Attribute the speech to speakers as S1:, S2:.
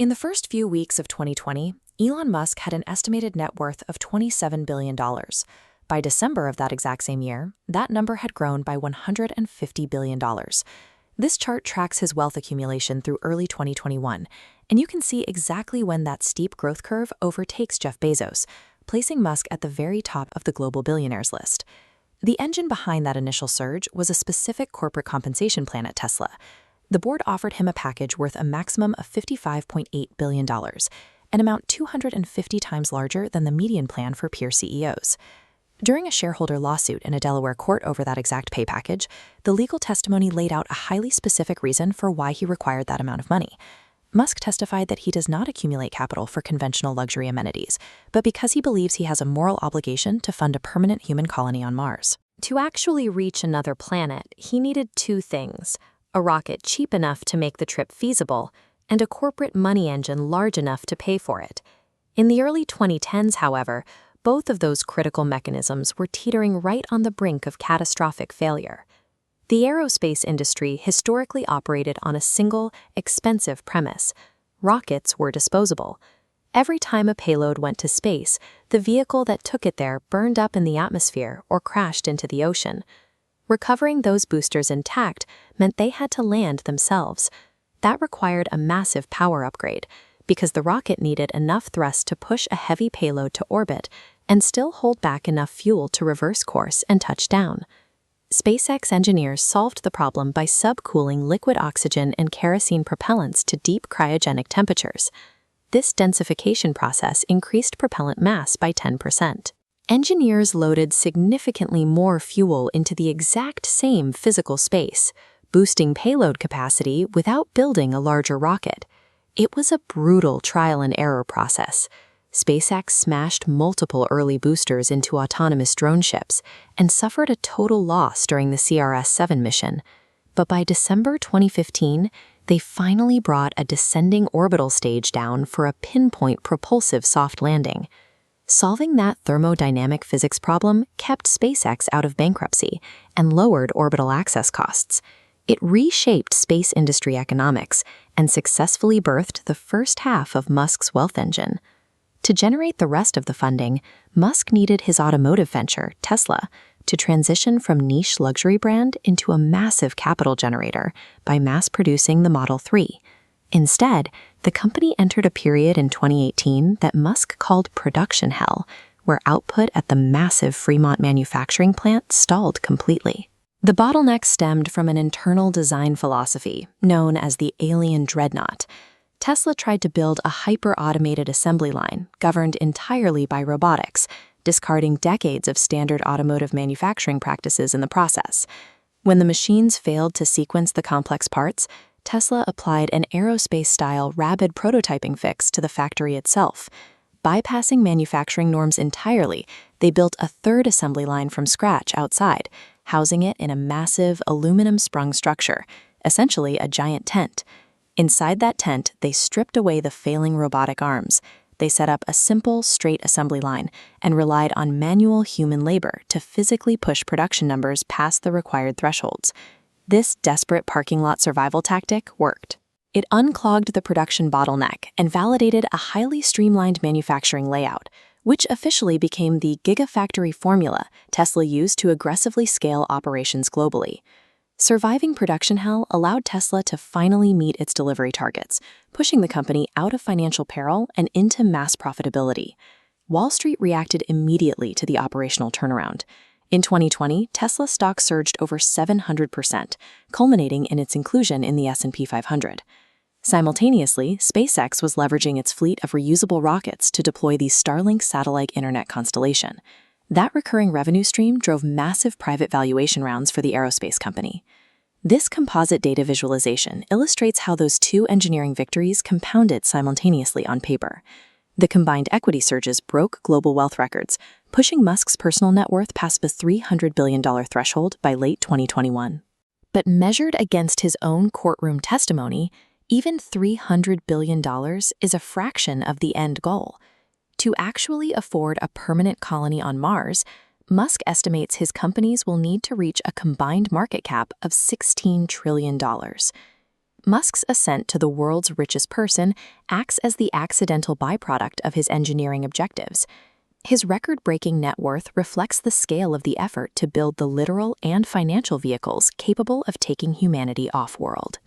S1: In the first few weeks of 2020, Elon Musk had an estimated net worth of $27 billion. By December of that exact same year, that number had grown by $150 billion. This chart tracks his wealth accumulation through early 2021, and you can see exactly when that steep growth curve overtakes Jeff Bezos, placing Musk at the very top of the global billionaires list. The engine behind that initial surge was a specific corporate compensation plan at Tesla. The board offered him a package worth a maximum of $55.8 billion, an amount 250 times larger than the median plan for peer CEOs. During a shareholder lawsuit in a Delaware court over that exact pay package, the legal testimony laid out a highly specific reason for why he required that amount of money. Musk testified that he does not accumulate capital for conventional luxury amenities, but because he believes he has a moral obligation to fund a permanent human colony on Mars.
S2: To actually reach another planet, he needed two things: a rocket cheap enough to make the trip feasible, and a corporate money engine large enough to pay for it. In the early 2010s, however, both of those critical mechanisms were teetering right on the brink of catastrophic failure. The aerospace industry historically operated on a single, expensive premise: rockets were disposable. Every time a payload went to space, the vehicle that took it there burned up in the atmosphere or crashed into the ocean. Recovering those boosters intact meant they had to land themselves. That required a massive power upgrade, because the rocket needed enough thrust to push a heavy payload to orbit and still hold back enough fuel to reverse course and touch down. SpaceX engineers solved the problem by subcooling liquid oxygen and kerosene propellants to deep cryogenic temperatures. This densification process increased propellant mass by 10%. Engineers loaded significantly more fuel into the exact same physical space, boosting payload capacity without building a larger rocket. It was a brutal trial and error process. SpaceX smashed multiple early boosters into autonomous drone ships and suffered a total loss during the CRS-7 mission. But by December 2015, they finally brought a descending orbital stage down for a pinpoint propulsive soft landing. Solving that thermodynamic physics problem kept SpaceX out of bankruptcy and lowered orbital access costs. It reshaped space industry economics and successfully birthed the first half of Musk's wealth engine. To generate the rest of the funding, Musk needed his automotive venture, Tesla, to transition from niche luxury brand into a massive capital generator by mass-producing the Model 3. Instead, the company entered a period in 2018 that Musk called production hell, where output at the massive Fremont manufacturing plant stalled completely. The bottleneck stemmed from an internal design philosophy known as the alien dreadnought. Tesla tried to build a hyper-automated assembly line governed entirely by robotics, discarding decades of standard automotive manufacturing practices in the process. When the machines failed to sequence the complex parts, Tesla applied an aerospace-style rapid prototyping fix to the factory itself. Bypassing manufacturing norms entirely, they built a third assembly line from scratch outside, housing it in a massive aluminum-sprung structure, essentially a giant tent. Inside that tent, they stripped away the failing robotic arms. They set up a simple, straight assembly line and relied on manual human labor to physically push production numbers past the required thresholds. This desperate parking lot survival tactic worked. It unclogged the production bottleneck and validated a highly streamlined manufacturing layout, which officially became the Gigafactory formula Tesla used to aggressively scale operations globally. Surviving production hell allowed Tesla to finally meet its delivery targets, pushing the company out of financial peril and into mass profitability. Wall Street reacted immediately to the operational turnaround. In 2020, Tesla stock surged over 700%, culminating in its inclusion in the S&P 500. Simultaneously, SpaceX was leveraging its fleet of reusable rockets to deploy the Starlink satellite internet constellation. That recurring revenue stream drove massive private valuation rounds for the aerospace company. This composite data visualization illustrates how those two engineering victories compounded simultaneously on paper. The combined equity surges broke global wealth records, pushing Musk's personal net worth past the $300 billion threshold by late 2021. But measured against his own courtroom testimony, even $300 billion is a fraction of the end goal. To actually afford a permanent colony on Mars, Musk estimates his companies will need to reach a combined market cap of $16 trillion.
S1: Musk's ascent to the world's richest person acts as the accidental byproduct of his engineering objectives. His record-breaking net worth reflects the scale of the effort to build the literal and financial vehicles capable of taking humanity off-world.